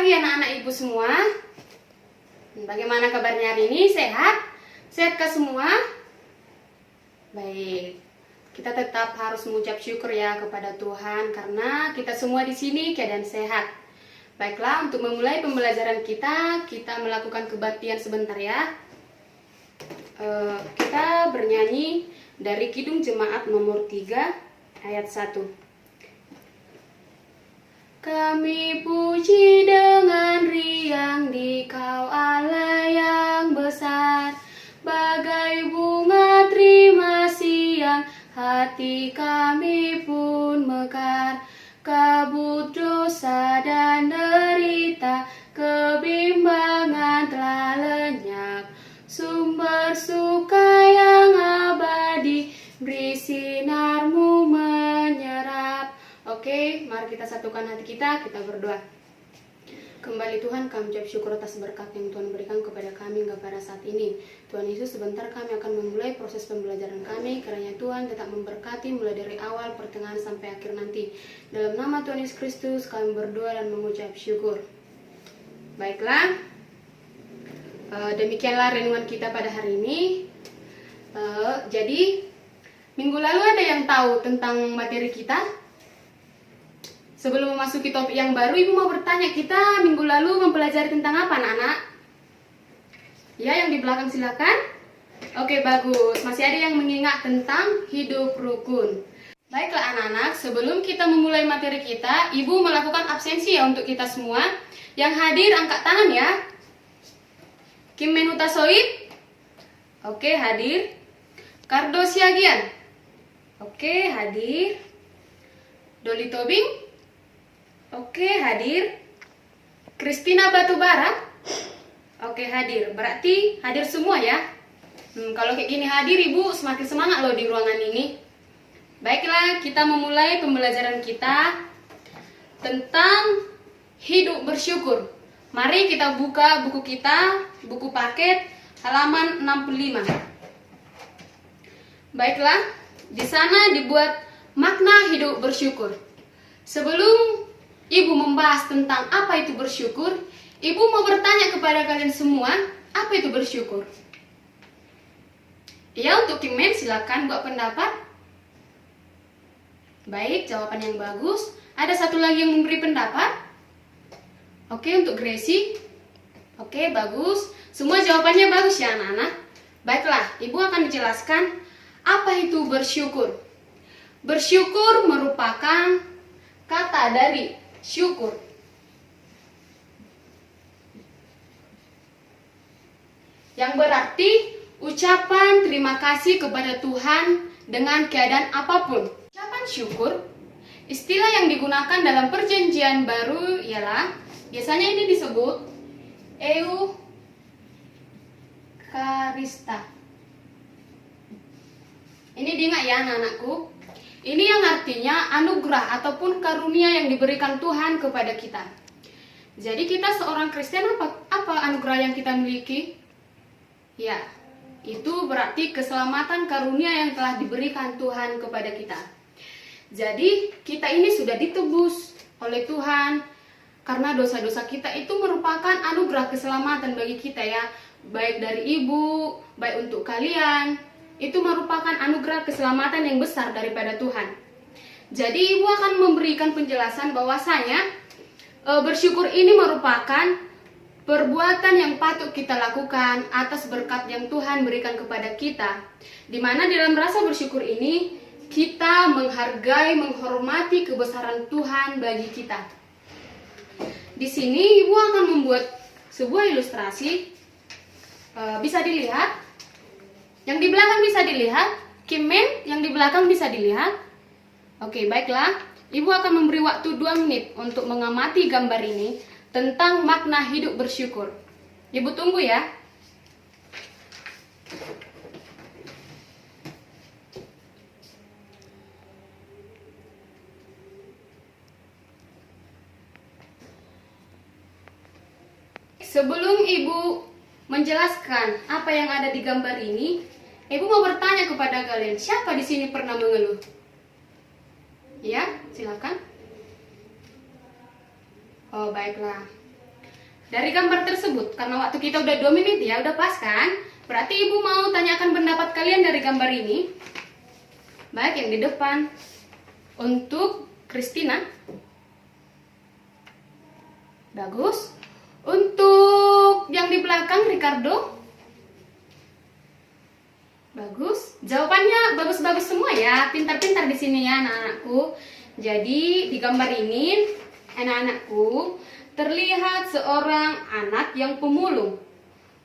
pagi anak-anak ibu semua. Bagaimana kabarnya hari ini? Sehat? Sehatkah semua? Baik. Kita tetap harus mengucap syukur ya kepada Tuhan karena kita semua di sini keadaan sehat. Baiklah, untuk memulai pembelajaran kita melakukan kebaktian sebentar ya. Kita bernyanyi dari Kidung Jemaat nomor 3 ayat 1. Kami puji dengan riang Dikau Allah yang besar, bagai bunga terima siang, hati kami pun mekar. Kabut dosa dan derita, kebimbangan telah lenyap, sumber suka yang abadi, beri sinarmu menyerap. Oke, mari kita satukan hati kita berdoa. Kembali Tuhan, kami ucap syukur atas berkat yang Tuhan berikan kepada kami hingga pada saat ini. Tuhan Yesus, sebentar kami akan memulai proses pembelajaran kami, kiranya Tuhan tetap memberkati mulai dari awal, pertengahan, sampai akhir nanti. Dalam nama Tuhan Yesus Kristus, kami berdoa dan mengucap syukur. Baiklah, demikianlah renungan kita pada hari ini. Jadi, minggu lalu ada yang tahu tentang materi kita? Sebelum memasuki topik yang baru, Ibu mau bertanya, kita minggu lalu mempelajari tentang apa, anak-anak? Ya, yang di belakang silakan. Oke, bagus. Masih ada yang mengingat tentang hidup rukun. Baiklah anak-anak, sebelum kita memulai materi kita, Ibu melakukan absensi ya untuk kita semua. Yang hadir angkat tangan ya. Kim Menuta Soid. Oke, hadir. Kardo Siagian. Oke, hadir. Doli Tobing. Oke, hadir. Kristina Batubara. Oke, hadir. Berarti hadir semua ya. Kalau kayak gini hadir, Ibu semakin semangat loh di ruangan ini. Baiklah, kita memulai pembelajaran kita tentang hidup bersyukur. Mari kita buka buku kita, buku paket halaman 65. Baiklah, di sana dibuat makna hidup bersyukur. Sebelum Ibu membahas tentang apa itu bersyukur, Ibu mau bertanya kepada kalian semua, apa itu bersyukur? Ya, untuk Kimen silakan buat pendapat. Baik, jawaban yang bagus. Ada satu lagi yang memberi pendapat? Oke, untuk Gracie. Oke, bagus. Semua jawabannya bagus ya anak-anak. Baiklah, Ibu akan menjelaskan apa itu bersyukur. Bersyukur merupakan kata dari syukur. Yang berarti ucapan terima kasih kepada Tuhan dengan keadaan apapun. Ucapan syukur, istilah yang digunakan dalam perjanjian baru ialah, biasanya ini disebut Eukarista. Ini diingat ya anak-anakku. Ini yang artinya anugerah ataupun karunia yang diberikan Tuhan kepada kita. Jadi kita seorang Kristen, apa anugerah yang kita miliki? Ya, itu berarti keselamatan karunia yang telah diberikan Tuhan kepada kita. Jadi kita ini sudah ditebus oleh Tuhan karena dosa-dosa kita itu merupakan anugerah keselamatan bagi kita ya. Baik dari Ibu, baik untuk kalian. Itu merupakan anugerah keselamatan yang besar daripada Tuhan. Jadi Ibu akan memberikan penjelasan bahwasanya bersyukur ini merupakan perbuatan yang patut kita lakukan atas berkat yang Tuhan berikan kepada kita. Di mana dalam rasa bersyukur ini kita menghargai, menghormati kebesaran Tuhan bagi kita. Di sini Ibu akan membuat sebuah ilustrasi. Bisa dilihat. Yang di belakang bisa dilihat, Kimen yang di belakang bisa dilihat. Oke, baiklah. Ibu akan memberi waktu 2 menit untuk mengamati gambar ini tentang makna hidup bersyukur. Ibu tunggu ya. Sebelum Ibu menjelaskan apa yang ada di gambar ini, Ibu mau bertanya kepada kalian, siapa di sini pernah mengeluh? Ya, silakan. Oh, baiklah. dari gambar tersebut, karena waktu kita udah 2 menit ya, udah pas kan? Berarti ibu mau tanyakan pendapat kalian dari gambar ini. Baik, yang di depan untuk Christina. Bagus. Untuk yang di belakang Ricardo. Bagus. Jawabannya bagus-bagus semua ya. Pintar-pintar di sini ya anak-anakku. Jadi di gambar ini anak-anakku terlihat seorang anak yang pemulung.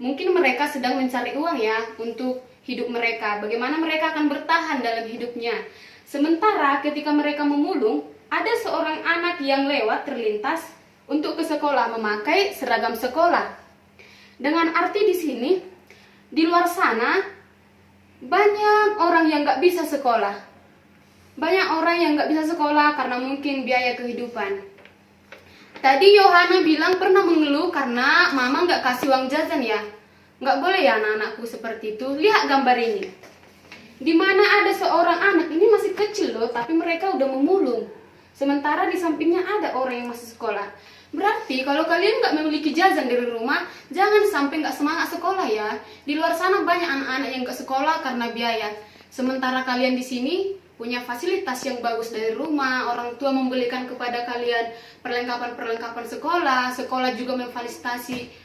Mungkin mereka sedang mencari uang ya untuk hidup mereka. Bagaimana mereka akan bertahan dalam hidupnya. Sementara ketika mereka memulung, ada seorang anak yang lewat terlintas untuk ke sekolah memakai seragam sekolah. Dengan arti di sini, di luar sana banyak orang yang gak bisa sekolah. Banyak orang yang gak bisa sekolah karena mungkin biaya kehidupan. Tadi Yohana bilang pernah mengeluh karena mama gak kasih uang jajan ya. Gak boleh ya anak-anakku seperti itu. Lihat gambar ini. Dimana ada seorang anak, ini masih kecil loh, tapi mereka udah memulung. Sementara di sampingnya ada orang yang masih sekolah. Berarti kalau kalian gak memiliki jajan dari rumah, jangan sampai gak semangat sekolah ya. Di luar sana banyak anak-anak yang gak sekolah karena biaya. Sementara kalian di sini punya fasilitas yang bagus dari rumah, orang tua membelikan kepada kalian perlengkapan-perlengkapan sekolah, sekolah juga memfasilitasi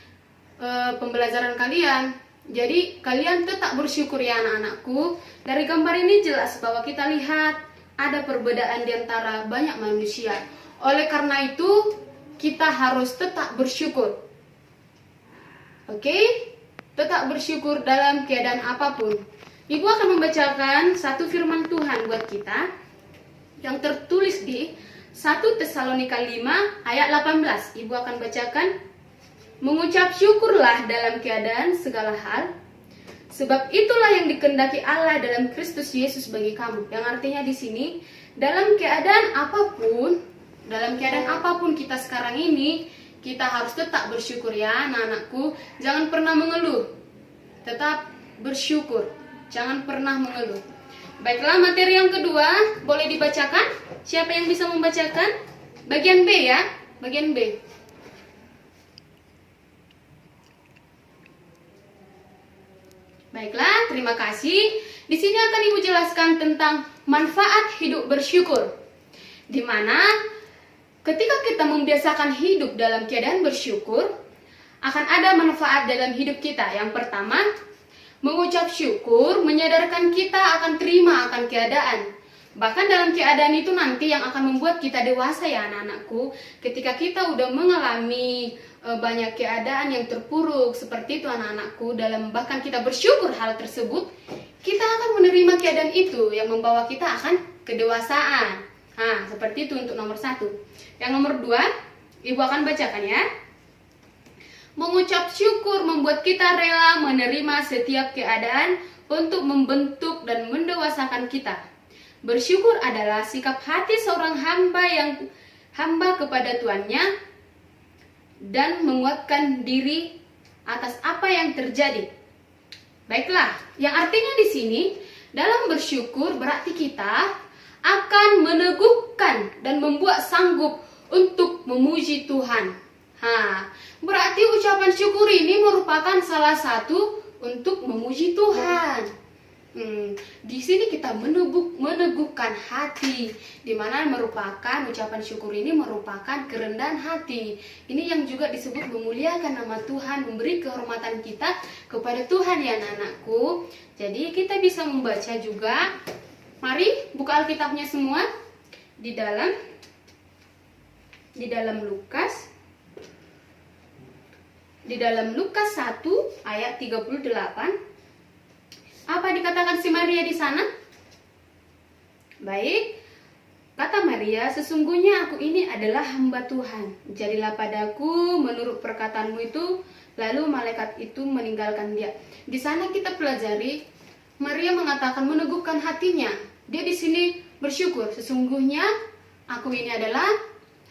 pembelajaran kalian. Jadi kalian tetap bersyukur ya anak-anakku. Dari gambar ini jelas bahwa kita lihat ada perbedaan di antara banyak manusia. Oleh karena itu kita harus tetap bersyukur. Oke? Tetap bersyukur dalam keadaan apapun. Ibu akan membacakan satu firman Tuhan buat kita yang tertulis di 1 Tesalonika 5 ayat 18. Ibu akan bacakan, mengucap syukurlah dalam keadaan segala hal, sebab itulah yang dikehendaki Allah dalam Kristus Yesus bagi kamu. Yang artinya di sini, dalam keadaan apapun kita sekarang ini, kita harus tetap bersyukur ya anak-anakku. Jangan pernah mengeluh, tetap bersyukur. Jangan pernah mengeluh. Baiklah, materi yang kedua boleh dibacakan. Siapa yang bisa membacakan? Bagian B ya, bagian B. Baiklah, terima kasih. Di sini akan Ibu jelaskan tentang manfaat hidup bersyukur. Di mana ketika kita membiasakan hidup dalam keadaan bersyukur, akan ada manfaat dalam hidup kita. Yang pertama, mengucap syukur menyadarkan kita akan terima akan keadaan. Bahkan dalam keadaan itu nanti yang akan membuat kita dewasa ya anak-anakku. Ketika kita udah mengalami banyak keadaan yang terpuruk seperti itu anak-anakku, dalam bahkan kita bersyukur hal tersebut, kita akan menerima keadaan itu yang membawa kita akan kedewasaan. Nah, seperti itu untuk nomor 1. Yang nomor 2, Ibu akan bacakan ya. Mengucap syukur membuat kita rela menerima setiap keadaan untuk membentuk dan mendewasakan kita. Bersyukur adalah sikap hati seorang hamba kepada Tuannya dan menguatkan diri atas apa yang terjadi. Baiklah, yang artinya di sini dalam bersyukur berarti kita akan meneguhkan dan membuat sanggup untuk memuji Tuhan. Berarti ucapan syukur ini merupakan salah satu untuk memuji Tuhan. Di sini kita meneguhkan hati, di mana merupakan ucapan syukur ini merupakan kerendahan hati. Ini yang juga disebut memuliakan nama Tuhan, memberi kehormatan kita kepada Tuhan ya anak-anakku. Jadi kita bisa membaca juga. Mari buka Alkitabnya semua di dalam Lukas. Di dalam Lukas 1 ayat 38, apa dikatakan si Maria di sana? Baik, kata Maria, sesungguhnya aku ini adalah hamba Tuhan. Jadilah padaku menurut perkataanmu itu. Lalu malaikat itu meninggalkan dia. Di sana kita pelajari Maria mengatakan meneguhkan hatinya. Dia di sini bersyukur. Sesungguhnya aku ini adalah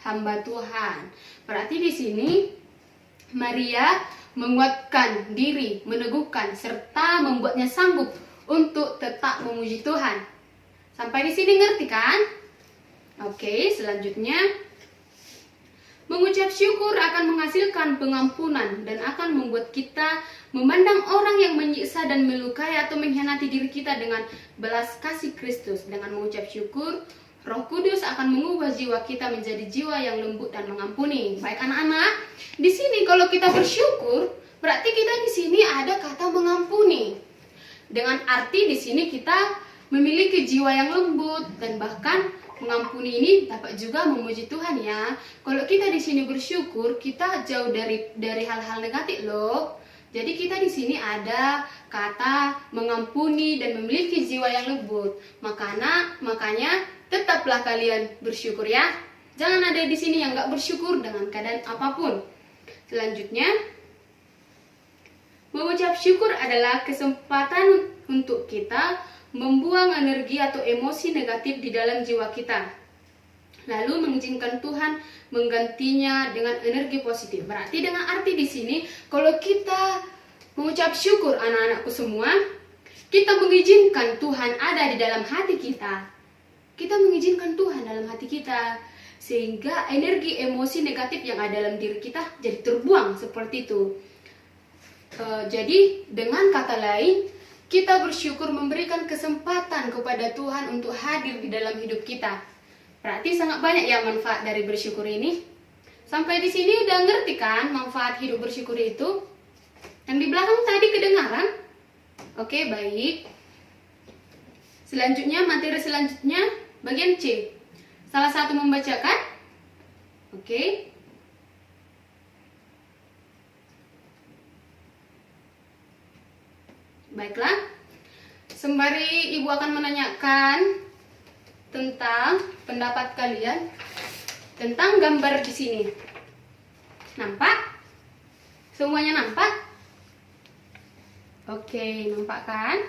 hamba Tuhan. Berarti di sini Maria menguatkan diri, meneguhkan, serta membuatnya sanggup untuk tetap memuji Tuhan. Sampai di sini ngerti kan? Oke, selanjutnya mengucap syukur akan menghasilkan pengampunan dan akan membuat kita memandang orang yang menyiksa dan melukai atau mengkhianati diri kita dengan belas kasih Kristus. Dengan mengucap syukur, Roh Kudus akan mengubah jiwa kita menjadi jiwa yang lembut dan mengampuni. Baik anak-anak, di sini kalau kita bersyukur, berarti kita di sini ada kata mengampuni. Dengan arti di sini kita memiliki jiwa yang lembut dan bahkan mengampuni ini dapat juga memuji Tuhan ya. Kalau kita di sini bersyukur, kita jauh dari hal-hal negatif loh. Jadi kita di sini ada kata mengampuni dan memiliki jiwa yang lembut. Makanya tetaplah kalian bersyukur ya. Jangan ada di sini yang nggak bersyukur dengan keadaan apapun. Selanjutnya, mengucap syukur adalah kesempatan untuk kita membuang energi atau emosi negatif di dalam jiwa kita, lalu mengizinkan Tuhan menggantinya dengan energi positif. Berarti dengan arti di sini, kalau kita mengucap syukur anak-anakku semua, kita mengizinkan Tuhan ada di dalam hati kita. Kita mengizinkan Tuhan dalam hati kita, sehingga energi emosi negatif yang ada dalam diri kita jadi terbuang seperti itu. Jadi dengan kata lain, kita bersyukur memberikan kesempatan kepada Tuhan untuk hadir di dalam hidup kita. Berarti sangat banyak ya manfaat dari bersyukur ini. Sampai di sini udah ngerti kan manfaat hidup bersyukur itu? Yang di belakang tadi kedengaran? Oke, baik. Selanjutnya, materi selanjutnya bagian C. Salah satu membacakan? Oke. Baiklah, sembari Ibu akan menanyakan tentang pendapat kalian tentang gambar di sini. Nampak? Semuanya nampak? Oke, nampak kan?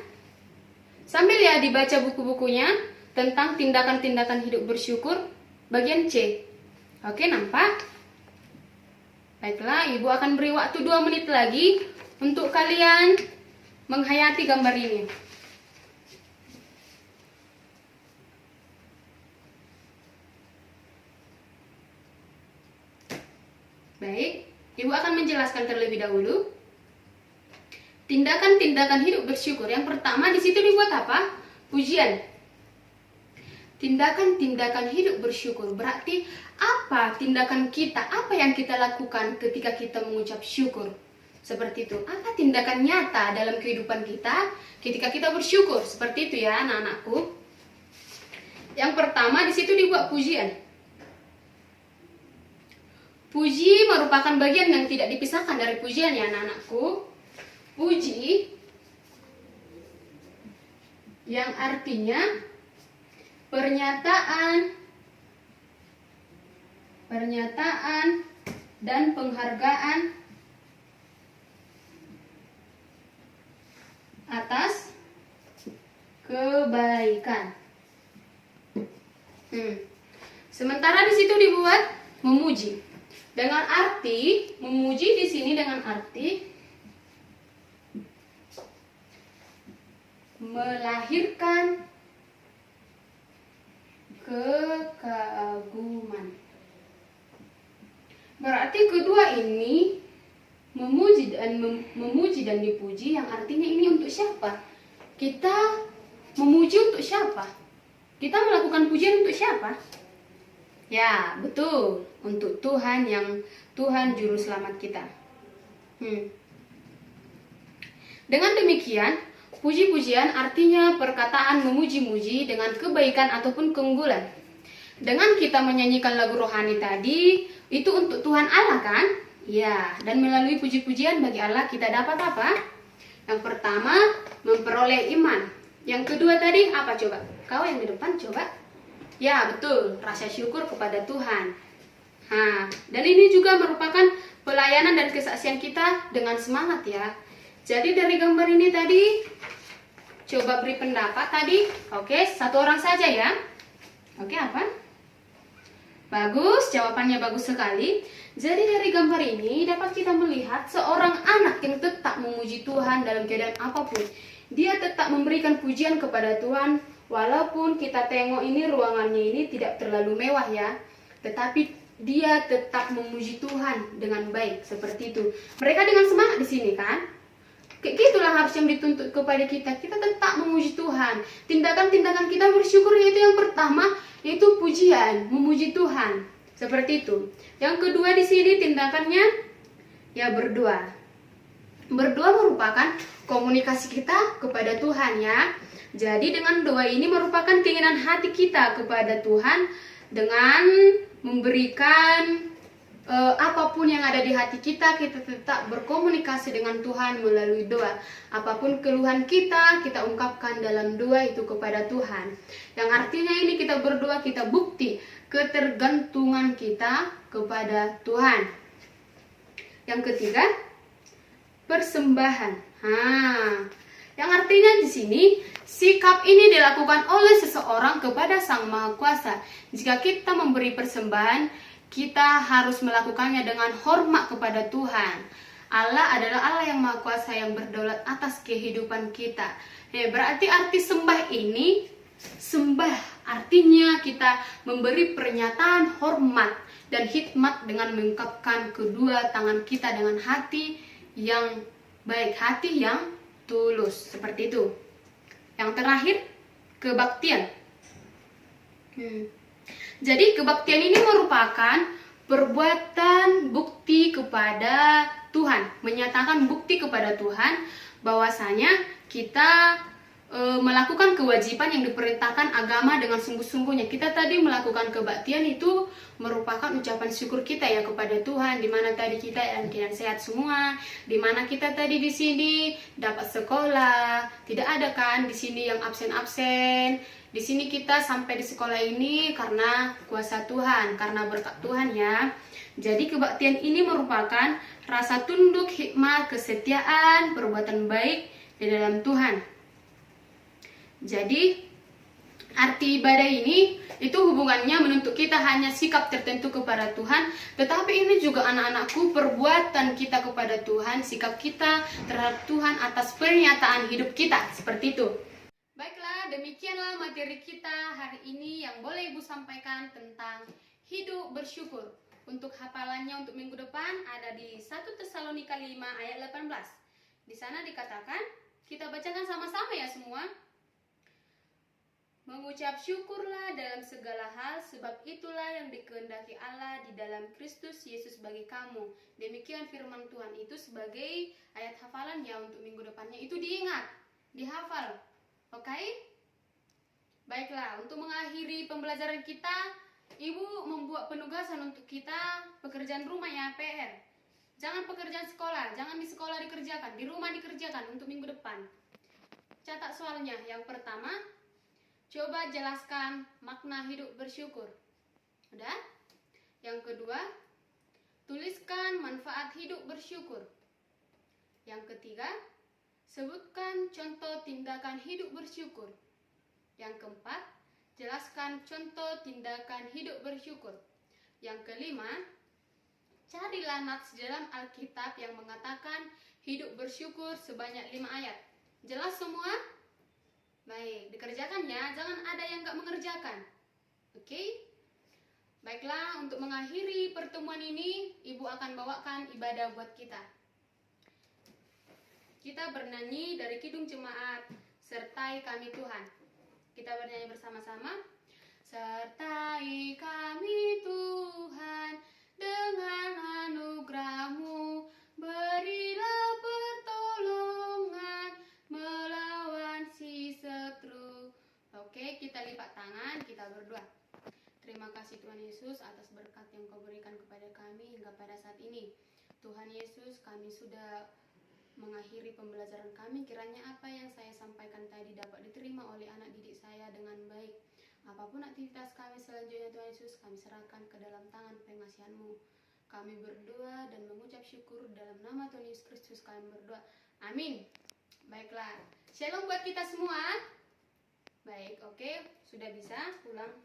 Sambil ya dibaca buku-bukunya tentang tindakan-tindakan hidup bersyukur bagian C. Oke, nampak? Baiklah, Ibu akan beri waktu 2 menit lagi untuk kalian menghayati gambar ini. Baik, Ibu akan menjelaskan terlebih dahulu tindakan-tindakan hidup bersyukur. Yang pertama di situ dibuat apa? Pujian. Tindakan-tindakan hidup bersyukur berarti apa tindakan kita, apa yang kita lakukan ketika kita mengucap syukur. Seperti itu. Apa tindakan nyata dalam kehidupan kita ketika kita bersyukur? Seperti itu ya anak-anakku. Yang pertama di situ dibuat pujian. Puji merupakan bagian yang tidak dipisahkan dari pujian ya anak-anakku. Puji yang artinya pernyataan dan penghargaan atas kebaikan. Sementara di situ dibuat memuji. Dengan arti memuji di sini dengan arti melahirkan kekaguman. Berarti kedua ini memuji dan dipuji yang artinya ini untuk siapa? Kita memuji untuk siapa? Kita melakukan pujian untuk siapa? Ya, betul, untuk Tuhan Juru Selamat kita. Dengan demikian, puji-pujian artinya perkataan memuji-muji dengan kebaikan ataupun keunggulan. Dengan kita menyanyikan lagu rohani tadi, itu untuk Tuhan Allah kan? Ya, dan melalui puji-pujian bagi Allah kita dapat apa? Yang pertama, memperoleh iman. Yang kedua tadi apa coba? Kau yang di depan coba. Ya, betul, rasa syukur kepada Tuhan. Dan ini juga merupakan pelayanan dan kesaksian kita dengan semangat ya. Jadi dari gambar ini tadi, coba beri pendapat tadi. Oke, satu orang saja ya. Oke, apa? Bagus, jawabannya bagus sekali. Jadi dari gambar ini dapat kita melihat seorang anak yang tetap memuji Tuhan dalam keadaan apapun. Dia tetap memberikan pujian kepada Tuhan, walaupun kita tengok ini ruangannya ini tidak terlalu mewah ya. Tetapi dia tetap memuji Tuhan dengan baik, seperti itu. Mereka dengan semangat di sini kan. Kayak gitulah harus yang dituntut kepada kita. Kita tetap memuji Tuhan. Tindakan-tindakan kita bersyukur yaitu yang pertama, yaitu pujian, memuji Tuhan. Seperti itu. Yang kedua di sini tindakannya ya berdoa. Berdoa merupakan komunikasi kita kepada Tuhan ya. Jadi dengan doa ini merupakan keinginan hati kita kepada Tuhan dengan memberikan apapun yang ada di hati kita, kita tetap berkomunikasi dengan Tuhan melalui doa. Apapun keluhan kita, kita ungkapkan dalam doa itu kepada Tuhan. Yang artinya ini kita berdoa, kita bukti ketergantungan kita kepada Tuhan. Yang ketiga, persembahan. Yang artinya di sini, sikap ini dilakukan oleh seseorang kepada Sang Maha Kuasa. Jika kita memberi persembahan, kita harus melakukannya dengan hormat kepada Tuhan. Allah adalah Allah yang Maha Kuasa yang berdaulat atas kehidupan kita. Berarti arti sembah ini, sembah artinya kita memberi pernyataan hormat dan khidmat dengan mengungkapkan kedua tangan kita dengan hati yang baik, hati yang tulus, seperti itu. Yang terakhir, kebaktian. Jadi kebaktian ini merupakan perbuatan bukti kepada Tuhan, menyatakan bukti kepada Tuhan bahwasanya kita melakukan kewajiban yang diperintahkan agama dengan sungguh-sungguhnya. Kita tadi melakukan kebaktian itu merupakan ucapan syukur kita ya kepada Tuhan, di mana tadi kita yang sehat semua, di mana kita tadi di sini dapat sekolah, tidak ada kan di sini yang absen-absen. Di sini kita sampai di sekolah ini karena kuasa Tuhan, karena berkat Tuhan ya. Jadi kebaktian ini merupakan rasa tunduk, hikmat, kesetiaan, perbuatan baik di dalam Tuhan. Jadi arti ibadah ini itu hubungannya menuntut kita hanya sikap tertentu kepada Tuhan, tetapi ini juga anak-anakku perbuatan kita kepada Tuhan, sikap kita terhadap Tuhan atas pernyataan hidup kita, seperti itu. Baiklah, demikianlah materi kita hari ini yang boleh Ibu sampaikan tentang hidup bersyukur. Untuk hafalannya untuk minggu depan ada di 1 Tesalonika 5 ayat 18. Di sana dikatakan, kita bacakan sama-sama ya semua. Mengucap syukurlah dalam segala hal, sebab itulah yang dikehendaki Allah di dalam Kristus Yesus bagi kamu. Demikian firman Tuhan itu sebagai ayat hafalan ya untuk minggu depannya. Itu diingat, dihafal. Oke? Baiklah, untuk mengakhiri pembelajaran kita, Ibu membuat penugasan untuk kita, pekerjaan rumah ya, PR. Jangan pekerjaan sekolah, jangan di sekolah dikerjakan, di rumah dikerjakan untuk minggu depan. Catat soalnya, yang pertama, coba jelaskan makna hidup bersyukur. Udah? Yang kedua, tuliskan manfaat hidup bersyukur. Yang ketiga, sebutkan contoh tindakan hidup bersyukur. Yang keempat, jelaskan contoh tindakan hidup bersyukur. Yang kelima, carilah nats dalam Alkitab yang mengatakan hidup bersyukur sebanyak 5 ayat. Jelas semua? Baik, dikerjakan ya, jangan ada yang gak mengerjakan. Oke? Baiklah, untuk mengakhiri pertemuan ini, Ibu akan bawakan ibadah buat kita. Kita bernyanyi dari Kidung Jemaat, Sertai Kami Tuhan. Kita bernyanyi bersama-sama. Sertai kami Tuhan, dengan anugerah-Mu, berilah pertolongan melawan si setru. Oke, kita lipat tangan, kita berdoa. Terima kasih Tuhan Yesus atas berkat yang Kau berikan kepada kami hingga pada saat ini. Tuhan Yesus, kami sudah mengakhiri pembelajaran kami. Kiranya apa yang saya sampaikan tadi dapat diterima oleh anak didik saya dengan baik. Apapun aktivitas kami selanjutnya Tuhan Yesus, kami serahkan ke dalam tangan pengasihan-Mu. Kami berdoa dan mengucap syukur dalam nama Tuhan Yesus Kristus kami berdoa. Amin. Baiklah, shalom buat kita semua. Baik, oke, sudah bisa pulang.